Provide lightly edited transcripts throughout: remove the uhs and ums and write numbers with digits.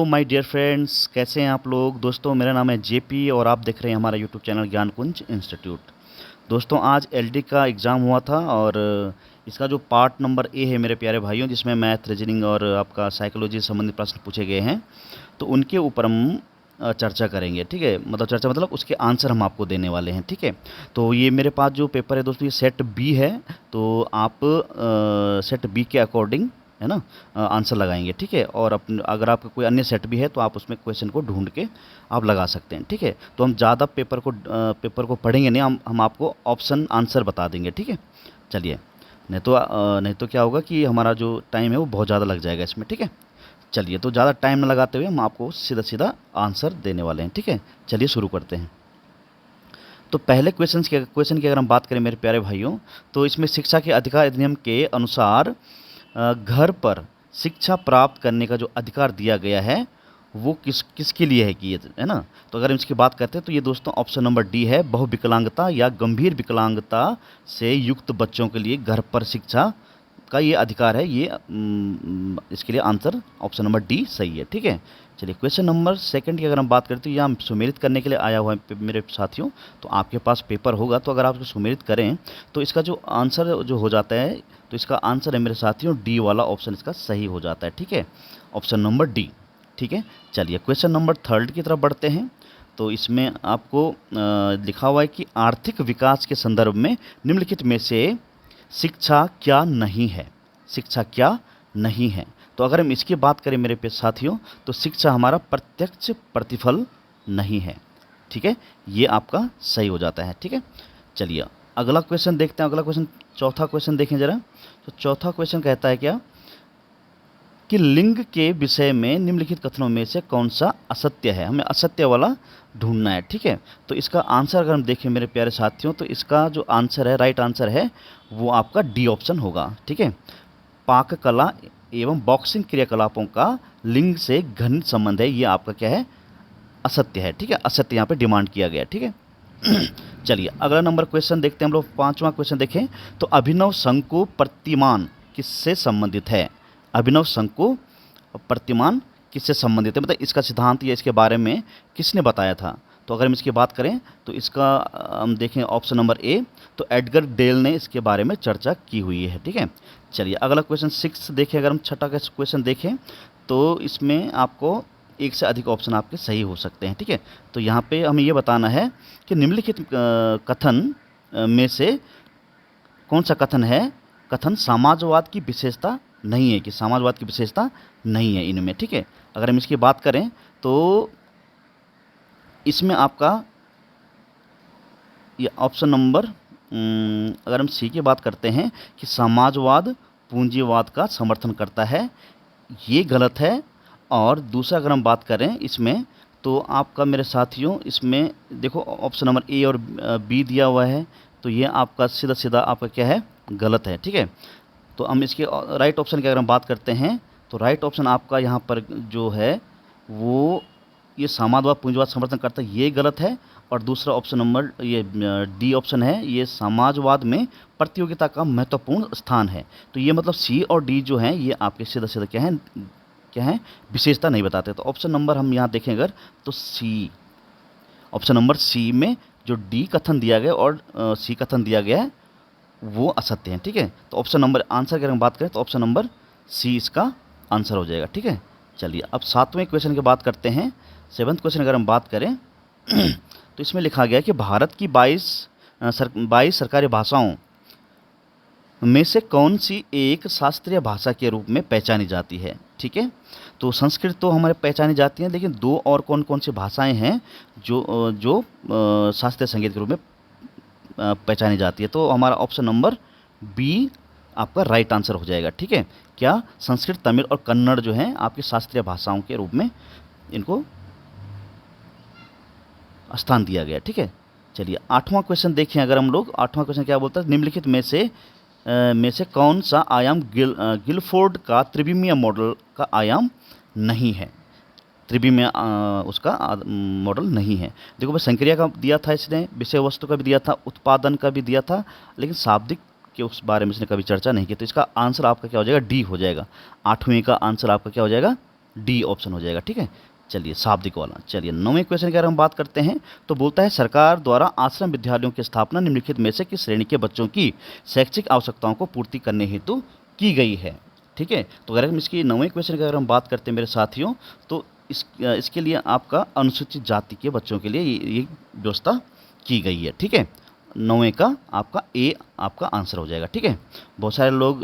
My dear friends, कैसे हैं आप लोग। दोस्तों, मेरा नाम है जेपी और आप देख रहे हैं हमारा यूट्यूब चैनल ज्ञान कुंज इंस्टीट्यूट। दोस्तों, आज एलडी का एग्ज़ाम हुआ था और इसका जो पार्ट नंबर ए है मेरे प्यारे भाइयों, जिसमें मैथ, रीजनिंग और आपका साइकोलॉजी से संबंधित प्रश्न पूछे गए हैं, तो उनके ऊपर हम चर्चा करेंगे। ठीक है, मतलब चर्चा मतलब उसके आंसर हम आपको देने वाले हैं। ठीक है, तो ये मेरे पास जो पेपर है दोस्तों, ये सेट बी है। तो आप सेट बी के अकॉर्डिंग है ना आंसर लगाएंगे। ठीक है, और अगर आपका कोई अन्य सेट भी है तो आप उसमें क्वेश्चन को ढूंढ के आप लगा सकते हैं। ठीक है, तो हम ज़्यादा पेपर को पढ़ेंगे नहीं, हम आपको ऑप्शन आंसर बता देंगे। ठीक है, चलिए, नहीं तो क्या होगा कि हमारा जो टाइम है वो बहुत ज़्यादा लग जाएगा इसमें। ठीक है, चलिए, तो ज़्यादा टाइम न लगाते हुए हम आपको सीधा सीधा आंसर देने वाले हैं। ठीक है, चलिए शुरू करते हैं। तो पहले क्वेश्चन की अगर हम बात करें मेरे प्यारे भाइयों, तो इसमें शिक्षा के अधिकार अधिनियम के अनुसार घर पर शिक्षा प्राप्त करने का जो अधिकार दिया गया है वो किसके लिए है कि ये है ना। तो अगर हम इसकी बात करते हैं तो ये दोस्तों ऑप्शन नंबर डी है, बहुविकलांगता या गंभीर विकलांगता से युक्त बच्चों के लिए घर पर शिक्षा का ये अधिकार है। ये इसके लिए आंसर ऑप्शन नंबर डी सही है। ठीक है, चलिए क्वेश्चन नंबर सेकंड की अगर हम बात करते हैं, यहाँ सुमेलित करने के लिए आया हुआ है मेरे साथियों। तो आपके पास पेपर होगा, तो अगर आप इसको सुमेलित करें तो इसका जो आंसर जो हो जाता है, तो इसका आंसर है मेरे साथियों डी वाला ऑप्शन इसका सही हो जाता है। ठीक है, ऑप्शन नंबर डी। ठीक है, चलिए क्वेश्चन नंबर थर्ड की तरफ बढ़ते हैं। तो इसमें आपको लिखा हुआ है कि आर्थिक विकास के संदर्भ में निम्नलिखित में से शिक्षा क्या नहीं है। शिक्षा क्या नहीं है, तो अगर हम इसकी बात करें मेरे पे साथियों, तो शिक्षा हमारा प्रत्यक्ष प्रतिफल नहीं है। ठीक है, ये आपका सही हो जाता है। ठीक है, चलिए अगला क्वेश्चन देखते हैं। अगला क्वेश्चन, चौथा क्वेश्चन देखें जरा। तो चौथा क्वेश्चन कहता है क्या कि लिंग के विषय में निम्नलिखित कथनों में से कौन सा असत्य है। हमें असत्य वाला ढूंढना है। ठीक है, तो इसका आंसर अगर हम देखें मेरे प्यारे साथियों, तो इसका जो आंसर है, राइट आंसर है, वो आपका डी ऑप्शन होगा। ठीक है, पाक कला एवं बॉक्सिंग क्रियाकलापों का लिंग से घनिष्ठ संबंध है, ये आपका क्या है, असत्य है। ठीक है, असत्य यहाँ पे डिमांड किया गया। ठीक है, चलिए अगला नंबर क्वेश्चन देखते हैं हम लोग। पांचवा क्वेश्चन देखें तो अभिनव शंकु प्रतिमान किससे संबंधित है। अभिनव शंकु प्रतिमान किससे संबंधित है, मतलब इसका सिद्धांत या इसके बारे में किसने बताया था। तो अगर हम इसकी बात करें तो इसका हम देखें ऑप्शन नंबर ए, तो एडगर डेल ने इसके बारे में चर्चा की हुई है। ठीक है, चलिए अगला क्वेश्चन सिक्स देखें। अगर हम छठा क्वेश्चन देखें तो इसमें आपको एक से अधिक ऑप्शन आपके सही हो सकते हैं। ठीक है, तो यहाँ पे हमें ये बताना है कि निम्नलिखित कथन में से कौन सा कथन है, कथन समाजवाद की विशेषता नहीं है, कि समाजवाद की विशेषता नहीं है इनमें। ठीक है, अगर हम इसकी बात करें तो इसमें आपका ये ऑप्शन नंबर अगर हम सी की बात करते हैं कि समाजवाद पूंजीवाद का समर्थन करता है, ये गलत है। और दूसरा अगर हम बात करें इसमें, तो आपका मेरे साथियों इसमें देखो ऑप्शन नंबर ए और बी दिया हुआ है, तो ये आपका सीधा सीधा आपका क्या है, गलत है। ठीक है, तो हम इसके राइट ऑप्शन की अगर हम बात करते हैं, तो राइट ऑप्शन आपका यहाँ पर जो है वो ये समाजवाद पूंजीवाद समर्थन करता है, ये गलत है। और दूसरा ऑप्शन नंबर ये डी ऑप्शन है, ये समाजवाद में प्रतियोगिता का महत्वपूर्ण स्थान है। तो ये मतलब सी और डी जो हैं ये आपके सीधा सीधा क्या है, विशेषता नहीं बताते। तो ऑप्शन नंबर हम यहाँ देखें अगर, तो सी, ऑप्शन नंबर सी में जो डी कथन दिया गया और सी कथन दिया गया है वो असत्य है। ठीक है, तो ऑप्शन नंबर आंसर की अगर हम बात करें तो ऑप्शन नंबर सी इसका आंसर हो जाएगा। ठीक है, चलिए अब सातवें क्वेश्चन की बात करते हैं। सेवन्थ क्वेश्चन अगर हम बात करें तो इसमें लिखा गया कि भारत की 22 सरकारी भाषाओं में से कौन सी एक शास्त्रीय भाषा के रूप में पहचानी जाती है। ठीक है, तो संस्कृत तो हमारे पहचानी जाती है, लेकिन दो और कौन कौन सी भाषाएं हैं जो शास्त्रीय संगीत के रूप में पहचानी जाती है। तो हमारा ऑप्शन नंबर बी आपका राइट आंसर हो जाएगा। ठीक है, क्या संस्कृत, तमिल और कन्नड़ जो हैं आपकी शास्त्रीय भाषाओं के रूप में इनको स्थान दिया गया। ठीक है, चलिए आठवां क्वेश्चन देखें। अगर हम लोग आठवां क्वेश्चन क्या बोलता है, निम्नलिखित में से कौन सा आयाम गिलफोर्ड का त्रिविमीय मॉडल का आयाम नहीं है। त्रिविमीय उसका मॉडल नहीं है। देखो भाई, संक्रिया का दिया था इसने, विषय वस्तु का भी दिया था, उत्पादन का भी दिया था, लेकिन शाब्दिक के उस बारे में इसने कभी चर्चा नहीं की। तो इसका आंसर आपका क्या हो जाएगा, डी हो जाएगा। आठवीं का आंसर आपका क्या हो जाएगा, डी ऑप्शन हो जाएगा। ठीक है, चलिए शाब्दिक वाला। चलिए 9वें क्वेश्चन की अगर हम बात करते हैं तो बोलता है सरकार द्वारा आश्रम विद्यालयों की स्थापना निम्नलिखित में से किस श्रेणी के बच्चों की शैक्षिक आवश्यकताओं को पूर्ति करने हेतु की गई है। ठीक है, तो अगर हम इसकी 9वें क्वेश्चन की अगर हम बात करते हैं मेरे साथियों, तो इसके लिए आपका अनुसूचित जाति के बच्चों के लिए ये व्यवस्था की गई है। ठीक है, 9वें का आपका ए आपका आंसर हो जाएगा। ठीक है, बहुत सारे लोग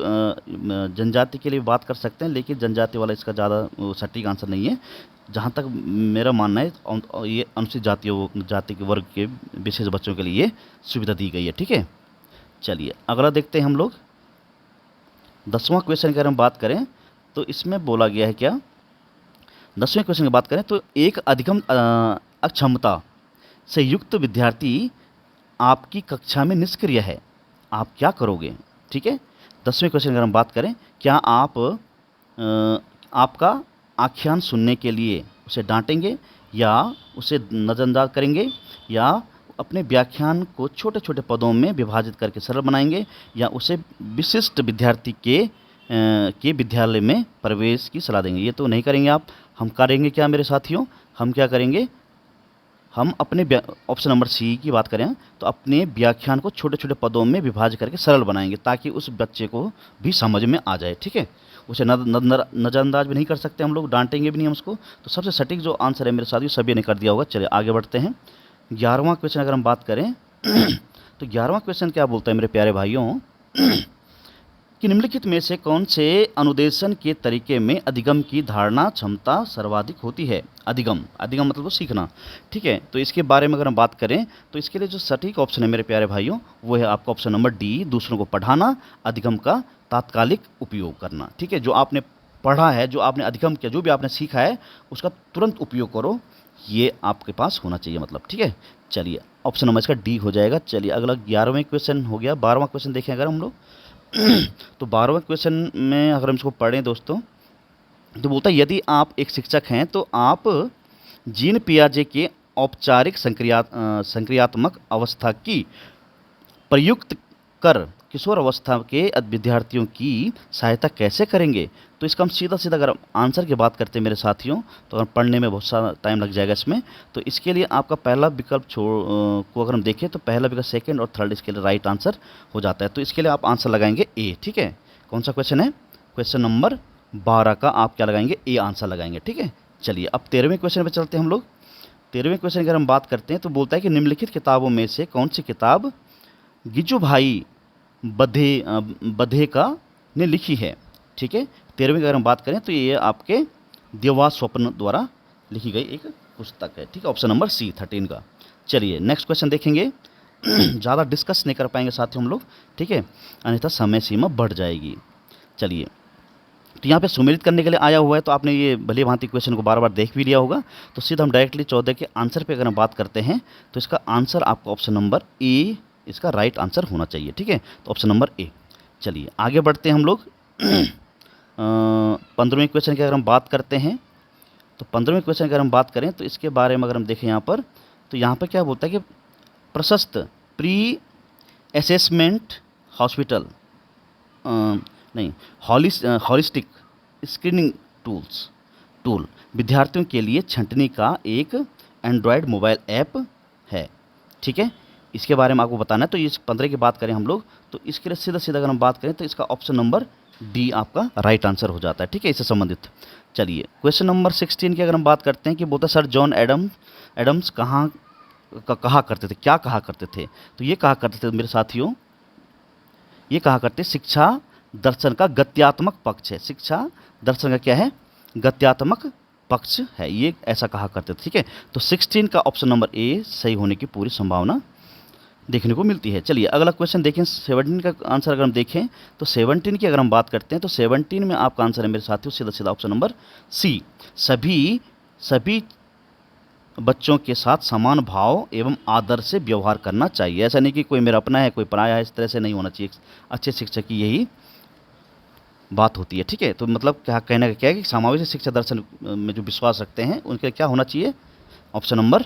जनजाति के लिए बात कर सकते हैं, लेकिन जनजाति वाला इसका ज़्यादा सटीक आंसर नहीं है। जहाँ तक मेरा मानना है ये अनुसूचित जाति के वर्ग के विशेष बच्चों के लिए ये सुविधा दी गई है। ठीक है, चलिए अगला देखते हैं हम लोग। 10वां क्वेश्चन की अगर हम बात करें तो इसमें बोला गया है क्या, 10वें क्वेश्चन की बात करें तो एक अधिगम अक्षमता से युक्त विद्यार्थी आपकी कक्षा में निष्क्रिय है, आप क्या करोगे। ठीक है, 10वें क्वेश्चन की अगर हम बात करें, क्या आप आपका आख्यान सुनने के लिए उसे डांटेंगे या उसे नज़रअंदाज करेंगे, या अपने व्याख्यान को छोटे छोटे पदों में विभाजित करके सरल बनाएंगे, या उसे विशिष्ट विद्यार्थी के विद्यालय में प्रवेश की सलाह देंगे। ये तो नहीं करेंगे आप। हम करेंगे क्या मेरे साथियों, हम क्या करेंगे, हम अपने ऑप्शन नंबर सी की बात करें तो अपने व्याख्यान को छोटे छोटे पदों में विभाजित करके सरल बनाएंगे ताकि उस बच्चे को भी समझ में आ जाए। ठीक है, उसे नज़रअंदाज भी नहीं कर सकते हम लोग, डांटेंगे भी नहीं हम उसको। तो सबसे सटीक जो आंसर है मेरे साथियों सभी ने कर दिया होगा। चलिए आगे बढ़ते हैं। 11वां क्वेश्चन अगर हम बात करें तो 11वां क्वेश्चन क्या बोलता है मेरे प्यारे भाइयों कि निम्नलिखित में से कौन से अनुदेशन के तरीके में अधिगम की धारणा क्षमता सर्वाधिक होती है। अधिगम मतलब वो सीखना। ठीक है, तो इसके बारे में अगर हम बात करें तो इसके लिए जो सटीक ऑप्शन है मेरे प्यारे भाइयों वो है आपका ऑप्शन नंबर डी, दूसरों को पढ़ाना, अधिगम का तात्कालिक उपयोग करना। ठीक है, जो आपने पढ़ा है, जो आपने अधिगम किया, जो भी आपने सीखा है उसका तुरंत उपयोग करो, ये आपके पास होना चाहिए मतलब। ठीक है, चलिए ऑप्शन नंबर इसका डी हो जाएगा। चलिए अगला 11वां क्वेश्चन हो गया। 12वां क्वेश्चन देखें अगर हम लोग तो 12वें क्वेश्चन में अगर हम इसको पढ़ें दोस्तों तो बोलता है यदि आप एक शिक्षक हैं तो आप जीन पियाजे के औपचारिक संक्रियात्मक अवस्था की प्रयुक्त कर किशोर अवस्था के विद्यार्थियों की सहायता कैसे करेंगे। तो इसका हम सीधा अगर आंसर की बात करते हैं मेरे साथियों तो अगर पढ़ने में बहुत सारा टाइम लग जाएगा इसमें। तो इसके लिए आपका पहला विकल्प को अगर हम देखें तो पहला विकल्प, सेकंड और थर्ड इसके लिए राइट आंसर हो जाता है। तो इसके लिए आप आंसर लगाएंगे ए। ठीक है, कौन सा क्वेश्चन है, क्वेश्चन नंबर 12 का आप क्या लगाएंगे, ए आंसर लगाएंगे। ठीक है, चलिए अब 13वें क्वेश्चन पर चलते हैं हम लोग। 13वें क्वेश्चन की अगर हम बात करते हैं तो बोलता है कि निम्नलिखित किताबों में से कौन सी किताब गिजुभाई बधेका ने लिखी है। ठीक है, 13वीं की अगर हम बात करें तो ये आपके देवा स्वप्न द्वारा लिखी गई एक पुस्तक है। ठीक है, ऑप्शन नंबर सी 13 का। चलिए नेक्स्ट क्वेश्चन देखेंगे। ज़्यादा डिस्कस नहीं कर पाएंगे साथियों हम लोग, ठीक है, अन्यथा समय सीमा बढ़ जाएगी। चलिए, तो यहाँ पे सुमेलित करने के लिए आया हुआ है, तो आपने ये भली भांति क्वेश्चन को बार बार देख भी लिया होगा। तो सीधा हम डायरेक्टली 14 के आंसर पे अगर हम बात करते हैं तो इसका आंसर आपका ऑप्शन नंबर ए इसका राइट आंसर होना चाहिए। ठीक है, तो ऑप्शन नंबर ए। चलिए आगे बढ़ते हैं हम लोग। 15वें क्वेश्चन की अगर हम बात करते हैं तो 15वें क्वेश्चन की अगर हम बात करें तो इसके बारे में अगर हम देखें यहाँ पर तो यहाँ पर क्या बोलता है कि प्रशस्त प्री असेसमेंट हॉस्पिटल नहीं हॉलिस्टिक स्क्रीनिंग टूल विद्यार्थियों के लिए छंटनी का एक एंड्रॉयड मोबाइल ऐप है। ठीक है, इसके बारे में आपको बताना है। तो इस 15 की बात करें हम लोग तो इसके लिए सीधा अगर हम बात करें तो इसका ऑप्शन नंबर डी आपका राइट आंसर हो जाता है। ठीक है, इससे संबंधित। चलिए क्वेश्चन नंबर 16 की अगर हम बात करते हैं कि बोलता सर जॉन एडम्स कहा करते थे, क्या कहा करते थे। तो ये कहा करते थे मेरे साथियों, ये कहा करते शिक्षा दर्शन का गत्यात्मक पक्ष है। शिक्षा दर्शन का क्या है, गत्यात्मक पक्ष है, ये ऐसा कहा करते थे। ठीक है, तो 16 का ऑप्शन नंबर ए सही होने की पूरी संभावना देखने को मिलती है। चलिए अगला क्वेश्चन देखें। 17 का आंसर अगर हम देखें तो 17 की अगर हम बात करते हैं तो 17 में आपका आंसर है मेरे साथियों सीधा ऑप्शन नंबर सी, सभी बच्चों के साथ समान भाव एवं आदर से व्यवहार करना चाहिए। ऐसा नहीं कि कोई मेरा अपना है कोई पराया है, इस तरह से नहीं होना चाहिए। अच्छे शिक्षक की यही बात होती है। ठीक है, तो मतलब क्या कहने का क्या है कि समावेशी शिक्षा दर्शन में जो विश्वास रखते हैं उनके क्या होना चाहिए, ऑप्शन नंबर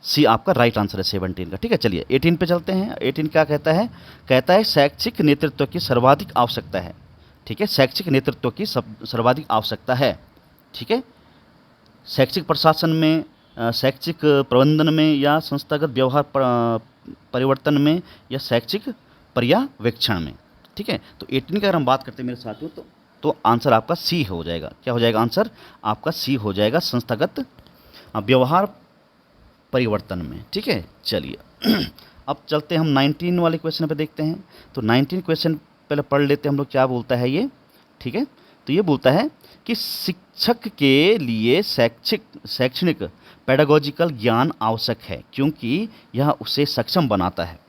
सी आपका राइट आंसर है 17 का। ठीक है, चलिए 18 पे चलते हैं। 18 क्या कहता है शैक्षिक नेतृत्व की सर्वाधिक आवश्यकता है। ठीक है, शैक्षिक नेतृत्व की सर्वाधिक आवश्यकता है। ठीक है, शैक्षिक प्रशासन में, शैक्षिक प्रबंधन में, या संस्थागत व्यवहार परिवर्तन में, या शैक्षिक पर्यवेक्षण में। ठीक है, तो 18 की अगर हम बात करते हैं मेरे साथियों, तो आंसर आपका सी हो जाएगा। क्या हो जाएगा आंसर आपका? सी हो जाएगा, संस्थागत व्यवहार परिवर्तन में। ठीक है, चलिए अब चलते हैं हम 19 वाले क्वेश्चन पे देखते हैं। तो 19 क्वेश्चन पहले पढ़ लेते हैं हम लोग, क्या बोलता है ये। ठीक है, तो ये बोलता है कि शिक्षक के लिए शैक्षणिक पेडागोजिकल ज्ञान आवश्यक है क्योंकि यह उसे सक्षम बनाता है।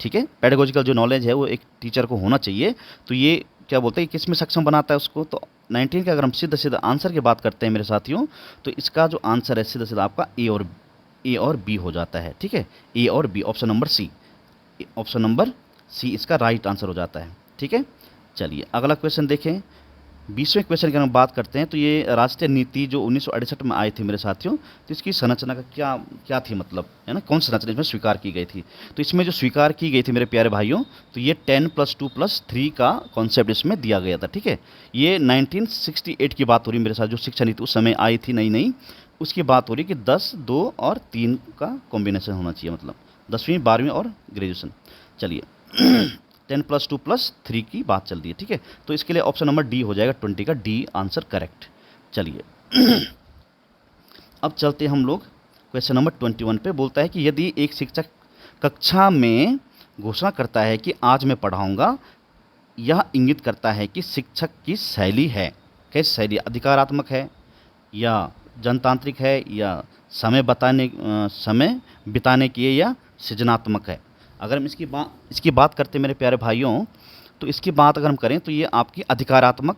ठीक है, पेडागोजिकल जो नॉलेज है वो एक टीचर को होना चाहिए। तो ये क्या बोलते हैं, किस में सक्षम बनाता है उसको? तो 19 का अगर हम सीधा सीधा आंसर की बात करते हैं मेरे साथियों, तो इसका जो आंसर है सीधा सीधा आपका ए और बी हो जाता है। ठीक है, ए और B, option number C, option number C इसका राइट आंसर हो जाता है। ठीक है, चलिए अगला क्वेश्चन देखें। 20वें क्वेश्चन की हम बात करते हैं, तो ये राष्ट्रीय नीति जो 1968 में आई थी मेरे साथियों, तो इसकी संरचना का क्या क्या थी, मतलब है ना, कौन सी संरचना इसमें स्वीकार की गई थी? तो इसमें जो स्वीकार की गई थी मेरे प्यारे भाइयों, तो ये 10+2+3 का कॉन्सेप्ट इसमें दिया गया था। ठीक है, ये 1968 की बात हो रही मेरे साथ, जो शिक्षा नीति उस समय आई थी नई नई, उसकी बात हो रही कि 10, 2 और 3 का कॉम्बिनेशन होना चाहिए, मतलब 10वीं 12वीं और ग्रेजुएशन। चलिए 10+2+3 की बात चल रही है। ठीक है, तो इसके लिए ऑप्शन नंबर डी हो जाएगा, 20 का डी आंसर करेक्ट। चलिए अब चलते हैं हम लोग क्वेश्चन नंबर 21 पे। बोलता है कि यदि एक शिक्षक कक्षा में घोषणा करता है कि आज मैं पढ़ाऊंगा, यह इंगित करता है कि शिक्षक की शैली है, कैसी शैली? अधिकारात्मक है, या जनतांत्रिक है, या समय बिताने की है, या सृजनात्मक है? अगर हम इसकी बात करते हैं मेरे प्यारे भाइयों, तो इसकी बात अगर हम करें तो ये आपकी अधिकारात्मक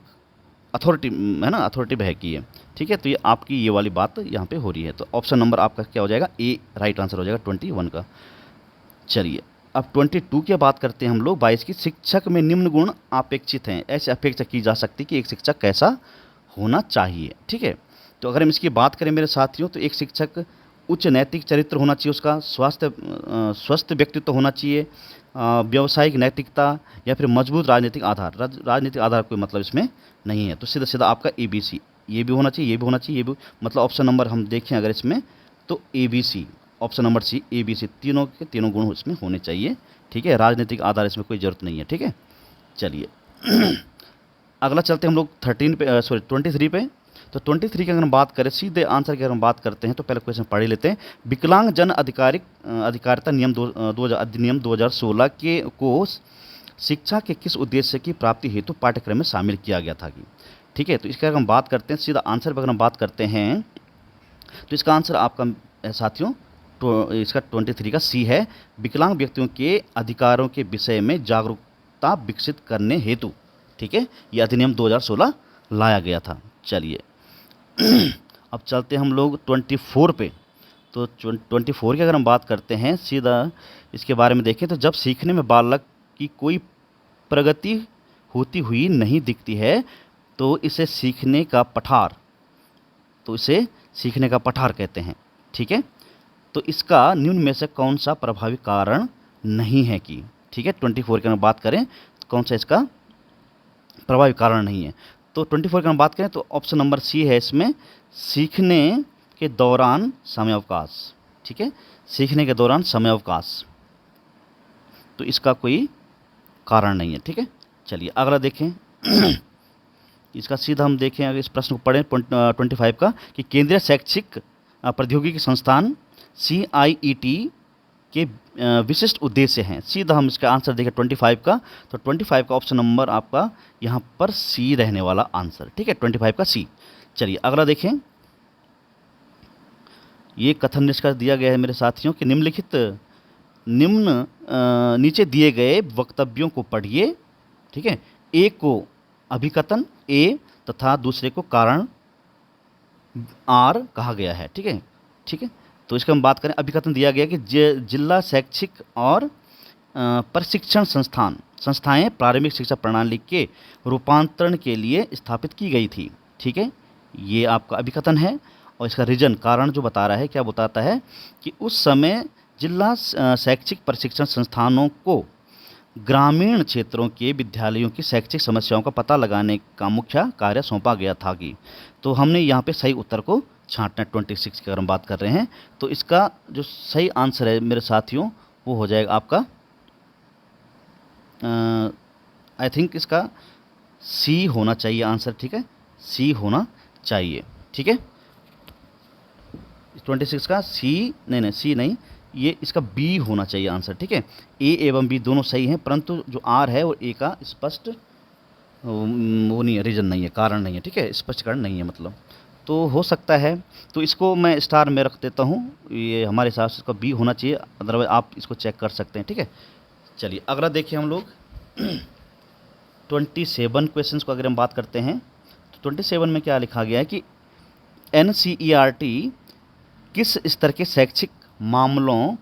अथॉरिटी है ना, अथॉरिटिव है कि ये। ठीक है, तो ये आपकी ये वाली बात यहाँ पे हो रही है। तो ऑप्शन नंबर आपका क्या हो जाएगा? ए राइट आंसर हो जाएगा 21 का। चलिए अब 22 की बात करते हैं हम लोग, 22 की। शिक्षक में निम्न गुण अपेक्षित हैं, ऐसे अपेक्षा की जा सकती है कि एक शिक्षक कैसा होना चाहिए। ठीक है, तो अगर हम इसकी बात करें मेरे साथियों, तो एक शिक्षक उच्च नैतिक चरित्र होना चाहिए, उसका स्वस्थ व्यक्तित्व होना चाहिए, व्यावसायिक नैतिकता, या फिर मजबूत राजनीतिक आधार। राजनीतिक आधार कोई मतलब इसमें नहीं है, तो सीधा सीधा आपका ABC, ये भी होना चाहिए, ये भी होना चाहिए, ये भी, मतलब ऑप्शन नंबर हम देखें अगर इसमें, तो ABC, option number C ABC, तीनों के तीनों गुण इसमें होने चाहिए। ठीक है, राजनीतिक आधार इसमें कोई ज़रूरत नहीं है। ठीक है, चलिए अगला चलते हैं हम लोग 23 पे। तो 23 की अगर हम बात करें, सीधे आंसर की अगर हम बात करते हैं, तो पहले क्वेश्चन पढ़ ही लेते हैं। विकलांग जन अधिकारिता नियम अधिनियम 2016 के को शिक्षा के किस उद्देश्य की प्राप्ति हेतु पाठ्यक्रम में शामिल किया गया था कि? ठीक है, तो इसका अगर हम बात करते हैं, सीधा आंसर पर अगर हम बात करते हैं, तो इसका आंसर आपका साथियों इसका 23 का सी है। विकलांग व्यक्तियों के अधिकारों के विषय में जागरूकता विकसित करने हेतु, ठीक है, यह अधिनियम 2016 लाया गया था। चलिए अब चलते हैं हम लोग 24 पे। तो 24 की अगर हम बात करते हैं, सीधा इसके बारे में देखें, तो जब सीखने में बालक की कोई प्रगति होती हुई नहीं दिखती है, तो इसे सीखने का पठार कहते हैं। ठीक है, तो इसका निम्न में से कौन सा प्रभावी कारण नहीं है कि? ठीक है, 24 की हम बात करें, कौन सा इसका प्रभावी कारण नहीं है? तो 24 की हम बात करें तो ऑप्शन नंबर सी है इसमें, सीखने के दौरान समयावकाश। ठीक है, सीखने के दौरान समयावकाश, तो इसका कोई कारण नहीं है। ठीक है, चलिए अगला देखें इसका सीधा हम देखें, अगर इस प्रश्न को पढ़ें 25 का, कि केंद्रीय शैक्षिक प्रौद्योगिकी संस्थान CIET के विशिष्ट उद्देश्य हैं। सीधा हम इसका आंसर देखें 25 का, तो 25 का ऑप्शन नंबर आपका यहाँ पर सी रहने वाला आंसर। ठीक है, 25 का सी। चलिए अगला देखें, ये कथन निष्कर्ष दिया गया है मेरे साथियों कि नीचे दिए गए वक्तव्यों को पढ़िए। ठीक है, एक को अभिकथन ए तथा दूसरे को कारण आर कहा गया है। ठीक है, ठीक है, तो इसका हम बात करें, अभिकथन दिया गया कि जिला शैक्षिक और प्रशिक्षण संस्थाएं प्रारंभिक शिक्षा प्रणाली के रूपांतरण के लिए स्थापित की गई थी। ठीक है, ये आपका अभिकथन है, और इसका रीजन, कारण जो बता रहा है, क्या बताता है कि उस समय जिला शैक्षिक प्रशिक्षण संस्थानों को ग्रामीण क्षेत्रों के विद्यालयों की शैक्षिक समस्याओं का पता लगाने का मुख्य कार्य सौंपा गया था कि, तो हमने यहाँ पे सही उत्तर को छांटना है। 26 की अगर हम बात कर रहे हैं तो इसका जो सही आंसर है मेरे साथियों वो हो जाएगा आपका आई थिंक इसका सी होना चाहिए आंसर, ठीक है, सी होना चाहिए, ठीक है। 26 का सी नहीं, सी नहीं, ये इसका बी होना चाहिए आंसर, ठीक है। ए एवं बी दोनों सही हैं, परंतु जो आर है वो ए का स्पष्ट वो नहीं है, रीजन नहीं है, कारण नहीं है, ठीक है, स्पष्ट कारण नहीं है मतलब, तो हो सकता है, तो इसको मैं स्टार में रख देता हूँ, ये हमारे हिसाब से इसका बी होना चाहिए, अदरवाइज आप इसको चेक कर सकते हैं, ठीक है। चलिए अगला देखिए हम लोग 27 क्वेश्चंस को अगर हम बात करते हैं तो 27 में क्या लिखा गया है कि NCERT किस स्तर के शैक्षिक मामलों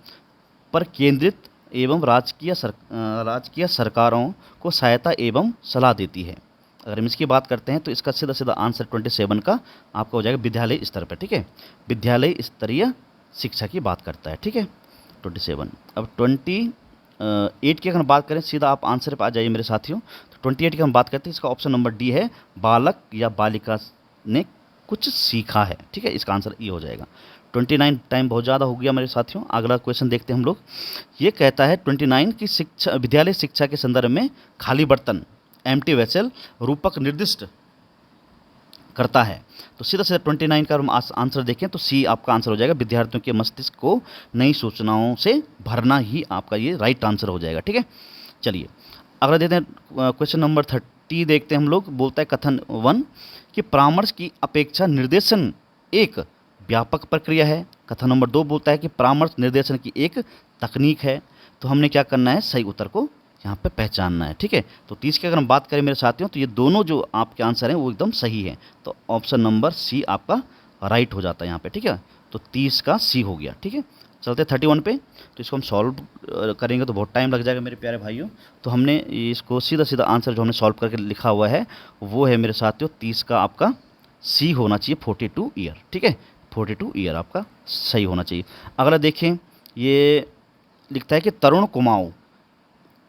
पर केंद्रित एवं राजकीय सरकारों को सहायता एवं सलाह देती है। अगर हम इसकी बात करते हैं तो इसका सीधा सीधा आंसर 27 का आपका हो जाएगा विद्यालय स्तर पर, ठीक है, विद्यालय स्तरीय शिक्षा की बात करता है, ठीक है 27। अब 28 की अगर हम बात करें, सीधा आप आंसर पर आ जाइए मेरे साथियों, तो 28 की हम बात करते हैं, इसका ऑप्शन नंबर डी है, बालक या बालिका ने कुछ सीखा है, ठीक है, इसका आंसर ये हो जाएगा। 29 टाइम बहुत ज़्यादा हो गया मेरे साथियों, अगला क्वेश्चन देखते हैं हम लोग। ये कहता है 29 की शिक्षा, विद्यालय शिक्षा के संदर्भ में खाली बर्तन एम्प्टी वेसल रूपक निर्दिष्ट करता है। तो सीधा सीधा 29 का हम आंसर देखें तो सी आपका आंसर हो जाएगा, विद्यार्थियों के मस्तिष्क को नई सूचनाओं से भरना ही आपका ये राइट आंसर हो जाएगा, ठीक है। चलिए अगला देते हैं क्वेश्चन नंबर 30 देखते हैं हम लोग। बोलता है कथन 1 कि परामर्श की अपेक्षा निर्देशन एक व्यापक प्रक्रिया है। कथन नंबर 2 बोलता है कि परामर्श निर्देशन की एक तकनीक है। तो हमने क्या करना है, सही उत्तर को यहाँ पे पहचानना है, ठीक है। तो 30 की अगर हम बात करें मेरे साथियों तो ये दोनों जो आपके आंसर हैं वो एकदम सही है, तो ऑप्शन नंबर सी आपका राइट हो जाता है यहाँ पे, ठीक है। तो 30 का सी हो गया, ठीक है। चलते 31 पे, तो इसको हम सॉल्व करेंगे तो बहुत टाइम लग जाएगा मेरे प्यारे भाइयों। तो हमने इसको सीधा सीधा आंसर जो हमने सॉल्व करके लिखा हुआ है वो है मेरे साथियों 30 का आपका सी होना चाहिए, 42 ईयर, ठीक है, 42 ईयर आपका सही होना चाहिए। अगला देखें, ये लिखता है कि तरुण कुमाऊँ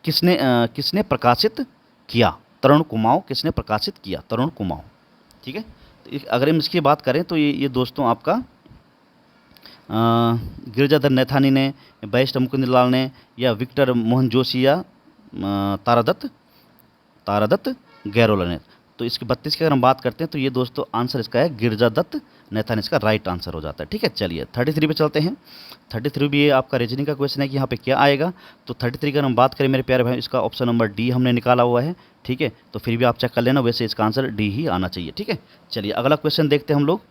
किसने प्रकाशित किया। तरुण कुमाऊँ किसने प्रकाशित किया, तरुण कुमाऊँ, ठीक है। तो अगर हम इसकी बात करें तो ये दोस्तों आपका गिरिजाधर नैथानी ने, बैरिस्टर मुकुंदलाल ने, या विक्टर मोहन जोशी, या तारादत्त गैरोला ने। तो इसके 32 की अगर हम बात करते हैं तो ये दोस्तों आंसर इसका है गिरिजादत्त नैथानी, इसका राइट आंसर हो जाता है, ठीक है। चलिए 33 पे चलते हैं। 33 भी ये आपका रीजनिंग का क्वेश्चन है कि यहाँ पे क्या आएगा। तो 33 की अगर हम बात करें मेरे प्यारे भाई, इसका ऑप्शन नंबर डी हमने निकाला हुआ है, ठीक है। तो फिर भी आप चेक कर लेना, वैसे इसका आंसर डी ही आना चाहिए, ठीक है। चलिए अगला क्वेश्चन देखते हैं हम लोग।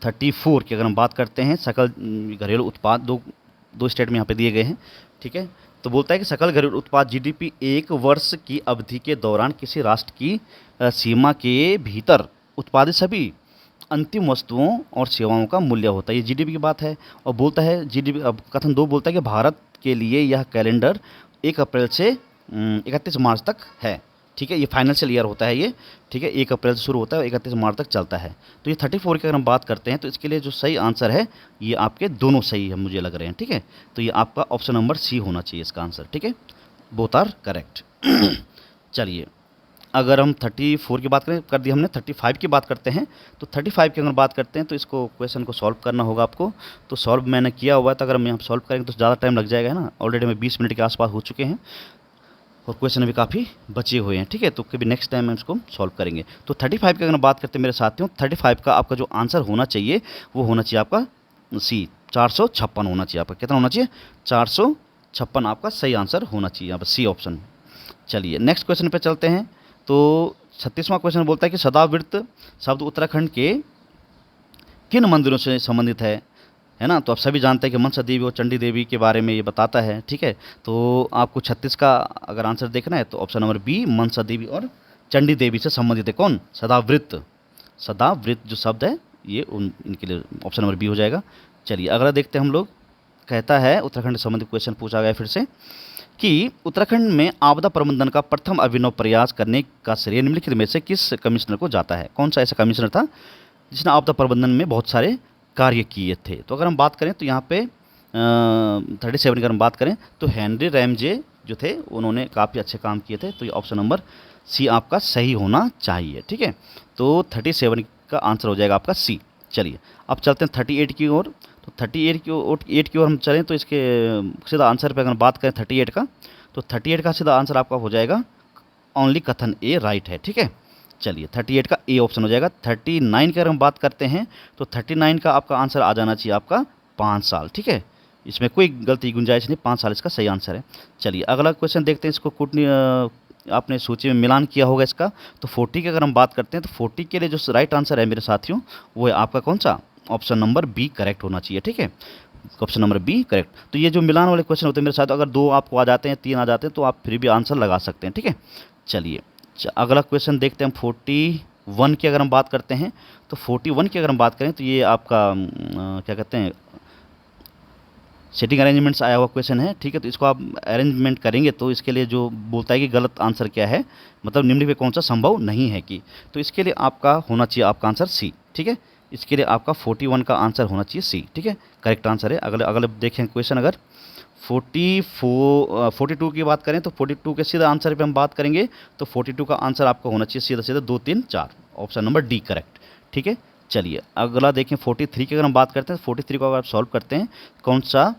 34 की अगर हम बात करते हैं, सकल घरेलू उत्पाद दो स्टेट में यहाँ पे दिए गए हैं, ठीक है। तो बोलता है कि सकल घरेलू उत्पाद जीडीपी एक वर्ष की अवधि के दौरान किसी राष्ट्र की सीमा के भीतर उत्पादित सभी अंतिम वस्तुओं और सेवाओं का मूल्य होता है। ये जीडीपी की बात है। और बोलता है जीडीपी, अब कथन 2 बोलता है कि भारत के लिए यह कैलेंडर 1 अप्रैल से 31 मार्च तक है, ठीक है। ये फाइनेंशियल ईयर होता है ये, ठीक है, 1 अप्रैल से शुरू होता है और 31 मार्च तक चलता है। तो ये 34 की अगर हम बात करते हैं तो इसके लिए जो सही आंसर है ये आपके दोनों सही है मुझे लग रहे हैं, ठीक है। तो ये आपका ऑप्शन नंबर सी होना चाहिए इसका आंसर, ठीक है, बोथ आर करेक्ट। चलिए अगर हम 34 की बात करें, कर दी हमने, 35 की बात करते हैं। तो 35 की अगर बात करते हैं तो इसको क्वेश्चन को सॉल्व करना होगा आपको। तो सॉल्व मैंने किया हुआ है, तो अगर हम यहाँ सॉल्व करेंगे तो ज़्यादा टाइम लग जाएगा, है ना। ऑलरेडी हमें 20 मिनट के आसपास हो चुके हैं और क्वेश्चन अभी काफ़ी बचे हुए हैं, ठीक है। तो कभी नेक्स्ट टाइम हम इसको सॉल्व करेंगे। तो 35 की अगर बात करते हैं मेरे साथियों, 35 का आपका जो आंसर होना चाहिए वो होना चाहिए आपका सी, 456 होना चाहिए आपका। कितना होना चाहिए, 456 आपका सही आंसर होना चाहिए यहाँ पर, सी ऑप्शन। चलिए नेक्स्ट क्वेश्चन पे चलते हैं। तो 36वां क्वेश्चन बोलता है कि सदावृत शब्द उत्तराखंड के किन मंदिरों से संबंधित है ना। तो आप सभी जानते हैं कि मनसा देवी और चंडी देवी के बारे में ये बताता है, ठीक है। तो आपको 36 का अगर आंसर देखना है तो option number B, Mansa Devi और चंडी देवी से संबंधित है कौन, सदावृत जो शब्द है ये इनके लिए ऑप्शन नंबर बी हो जाएगा। चलिए अगला देखते हैं हम लोग। कहता है उत्तराखंड से संबंधित क्वेश्चन पूछा गया फिर से कि उत्तराखंड में आपदा प्रबंधन का प्रथम अभिनव प्रयास करने का श्रेय निम्नलिखित में से किस कमिश्नर को जाता है। कौन सा ऐसा कमिश्नर था जिसने आपदा प्रबंधन में बहुत सारे कार्य किए थे। तो अगर हम बात करें तो यहाँ पे 37 की अगर हम बात करें तो हेनरी रैमजे जो थे उन्होंने काफ़ी अच्छे काम किए थे। तो ये ऑप्शन नंबर सी आपका सही होना चाहिए। ठीक है, तो 37 का आंसर हो जाएगा आपका सी। चलिए अब चलते हैं 38 की ओर। तो 38 की ओर हम चलें तो इसके सीधा आंसर पे अगर बात करें 38 का, तो 38 का सीधा आंसर आपका हो जाएगा ओनली कथन ए राइट है। ठीक है, चलिए 38 का ए ऑप्शन हो जाएगा। 39 की अगर हम बात करते हैं तो 39 का आपका आंसर आ जाना चाहिए आपका 5 साल। ठीक है, इसमें कोई गलती गुंजाइश नहीं, 5 साल इसका सही आंसर है। चलिए अगला क्वेश्चन देखते हैं। इसको कूटनी आपने सूची में मिलान किया होगा इसका। तो 40 की अगर हम बात करते हैं तो 40 के लिए जो राइट आंसर है मेरे साथियों वो है आपका कौन सा, ऑप्शन नंबर बी करेक्ट होना चाहिए। ठीक है, ऑप्शन नंबर बी करेक्ट। तो ये जो मिलान वाले क्वेश्चन होते हैं मेरे साथ, अगर 2 आपको आ जाते हैं 3 आ जाते हैं तो आप फिर भी आंसर लगा सकते हैं। ठीक है, चलिए अगला क्वेश्चन देखते हैं हम 41 की अगर हम बात करते हैं तो 41 की अगर हम बात करें तो ये आपका क्या कहते हैं सेटिंग अरेंजमेंट्स आया हुआ क्वेश्चन है। ठीक है, तो इसको आप अरेंजमेंट करेंगे तो इसके लिए जो बोलता है कि गलत आंसर क्या है, मतलब निम्न में कौन सा संभव नहीं है कि, तो इसके लिए आपका होना चाहिए आपका आंसर सी। ठीक है, इसके लिए आपका 41 का आंसर होना चाहिए सी। ठीक है, करेक्ट आंसर है। अगले अगले देखें क्वेश्चन अगर 42 की बात करें तो 42 के सीधा आंसर पे हम बात करेंगे तो 42 का आंसर आपको होना चाहिए सीधा सीधा 2 3 4, ऑप्शन नंबर डी करेक्ट। ठीक है, चलिए अगला देखें 43 की अगर हम बात करते हैं 43 को अगर आप सॉल्व करते हैं कौन सा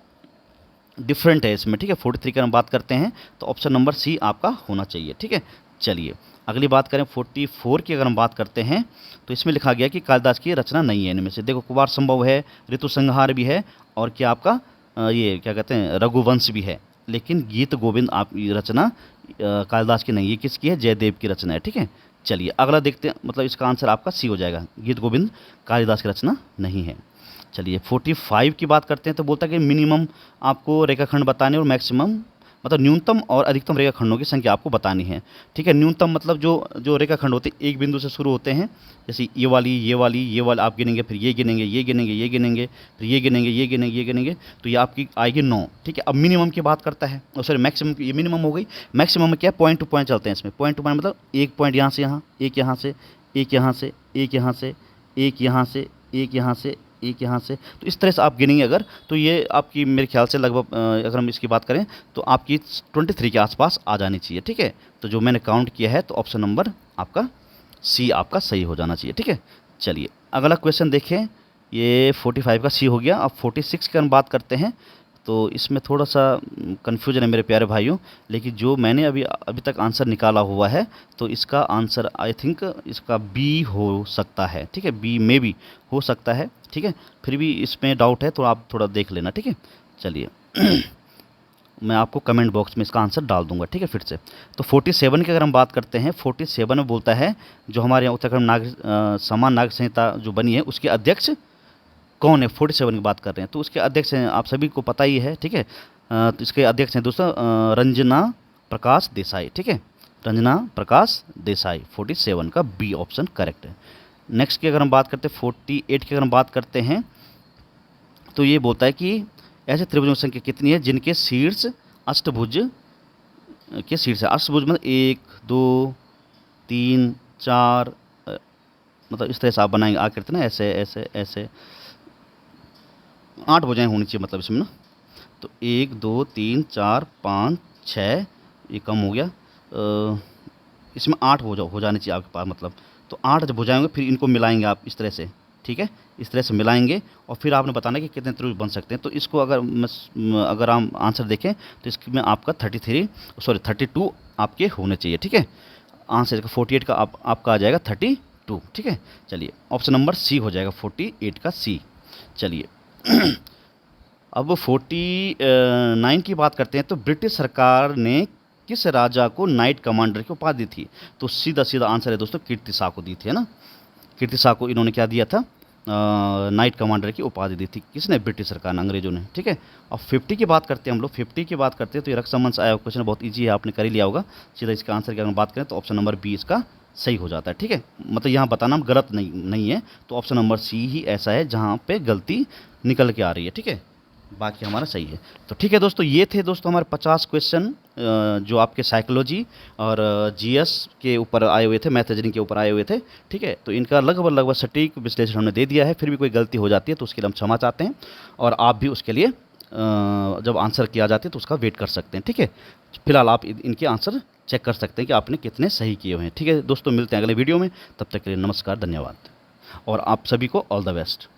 डिफरेंट है इसमें। ठीक है, 43 की हम बात करते हैं तो ऑप्शन नंबर सी आपका होना चाहिए। ठीक है, चलिए अगली बात करें 44 की अगर हम बात करते हैं तो इसमें लिखा गया कि कालिदास की रचना नहीं है। इनमें से देखो कुमार संभव है, ऋतु संहार भी है और क्या आपका ये क्या कहते हैं रघुवंश भी है, लेकिन गीत गोविंद आप रचना कालिदास की नहीं है, किसकी है, जयदेव की रचना है। ठीक है, चलिए अगला देखते हैं, मतलब इसका आंसर आपका सी हो जाएगा, गीत गोविंद कालिदास की रचना नहीं है। चलिए 45 की बात करते हैं तो बोलता है कि मिनिमम आपको रेखाखंड बताने और मैक्सिमम मतलब न्यूनतम और अधिकतम रेखाखंडों की संख्या आपको बतानी है। ठीक है, न्यूनतम मतलब जो जो रेखाखंड होते हैं एक बिंदु से शुरू होते हैं, जैसे ये वाली ये वाली ये वाला आप गिनेंगे, फिर ये गिनेंगे ये गिनेंगे ये गिनेंगे फिर ये गिनेंगे ये गिनेंगे ये गिनेंगे, तो ये आपकी आएगी 9। ठीक है, अब मिनिमम की बात करता है, सॉरी मैक्सिमम की, ये मिनिमम हो गई। मैक्सिमम में क्या है, पॉइंट टू पॉइंट चलते हैं इसमें। पॉइंट टू पॉइंट मतलब एक पॉइंट यहाँ से यहाँ, एक यहाँ से, एक यहाँ से, एक यहाँ से, एक यहाँ से, एक यहाँ से, एक यहाँ से, तो इस तरह से आप गिनेंगे अगर, तो ये आपकी मेरे ख्याल से लगभग अगर हम इसकी बात करें तो आपकी 23 के आसपास आ जानी चाहिए। ठीक है, तो जो मैंने काउंट किया है तो ऑप्शन नंबर आपका सी आपका सही हो जाना चाहिए। ठीक है, चलिए अगला क्वेश्चन देखें, ये 45 का सी हो गया। अब 46 की हम बात करते हैं तो इसमें थोड़ा सा कन्फ्यूजन है मेरे प्यारे भाइयों, लेकिन जो मैंने अभी तक आंसर निकाला हुआ है तो इसका आंसर आई थिंक इसका बी हो सकता है। ठीक है, बी में भी हो सकता है। ठीक है, फिर भी इसमें डाउट है तो आप थोड़ा देख लेना। ठीक है, चलिए मैं आपको कमेंट बॉक्स में इसका आंसर डाल दूंगा। ठीक है, फिर से तो 47 की अगर हम बात करते हैं, 47 में बोलता है जो हमारे यहाँ उत्तराखंड समान नागरिक संहिता जो बनी है उसके अध्यक्ष कौन है। 47 की बात कर रहे हैं तो उसके अध्यक्ष हैं, आप सभी को पता ही है। ठीक है, तो इसके अध्यक्ष हैं दोस्तों रंजना प्रकाश देसाई। ठीक है, रंजना प्रकाश देसाई, 47 का बी ऑप्शन करेक्ट है। नेक्स्ट की अगर हम बात करते हैं 48 की अगर हम बात करते हैं तो ये बोलता है कि ऐसे त्रिभुजों की संख्या कितनी है जिनके शीर्ष अष्टभुज के शीर्ष है। अष्टभुज मतलब 1 2 3 4 मतलब इस तरह से आप बनाएंगे आकृति ना, ऐसे ऐसे ऐसे 8 भुजाएं होनी चाहिए मतलब इसमें ना। तो 1 2 3 4 5 6, ये कम हो गया, इसमें 8 हो जानी चाहिए आपके पास, मतलब तो 8 जब भुजाएं होंगे फिर इनको मिलाएंगे आप इस तरह से। ठीक है, इस तरह से मिलाएंगे और फिर आपने बताना कि कितने त्रिभुज बन सकते हैं। तो इसको अगर हम आंसर देखें तो इसमें आपका 32 आपके होने चाहिए। ठीक है, आंसर का 48 का आपका आ जाएगा 32। ठीक है, चलिए ऑप्शन नंबर सी हो जाएगा 48 का सी। चलिए अब 49 की बात करते हैं तो ब्रिटिश सरकार ने किस राजा को नाइट कमांडर की उपाधि दी थी। तो सीधा सीधा आंसर है दोस्तों कीर्ति शाह को दी थी, है ना। कीर्ति शाह को इन्होंने क्या दिया था, नाइट कमांडर की उपाधि दी थी। किसने, ब्रिटिश सरकार ने, अंग्रेजों ने। ठीक है, अब 50 की बात करते हैं हम लोग। 50 की बात करते हैं तो ये रक्षाबंधन से आया हुआ क्वेश्चन बहुत ईजी है, आपने कर ही लिया होगा। सीधा इसका आंसर की अगर बात करें तो ऑप्शन नंबर बी इसका सही हो जाता है। ठीक है, मतलब यहाँ बताना गलत नहीं है, तो ऑप्शन नंबर सी ही ऐसा है जहाँ पे गलती निकल के आ रही है। ठीक है, बाकी हमारा सही है। तो ठीक है दोस्तों, ये थे दोस्तों हमारे 50 क्वेश्चन जो आपके साइकोलॉजी और जीएस के ऊपर आए हुए थे, मैथ रीजनिंग के ऊपर आए हुए थे। ठीक है, तो इनका लगभग सटीक विश्लेषण हमने दे दिया है। फिर भी कोई गलती हो जाती है तो उसके लिए हम क्षमा चाहते हैं और आप भी उसके लिए जब आंसर किया जाते हैं तो उसका वेट कर सकते हैं। ठीक है, फिलहाल आप इनके आंसर चेक कर सकते हैं कि आपने कितने सही किए हुए हैं। ठीक है दोस्तों, मिलते हैं अगले वीडियो में, तब तक के लिए नमस्कार, धन्यवाद और आप सभी को ऑल द बेस्ट।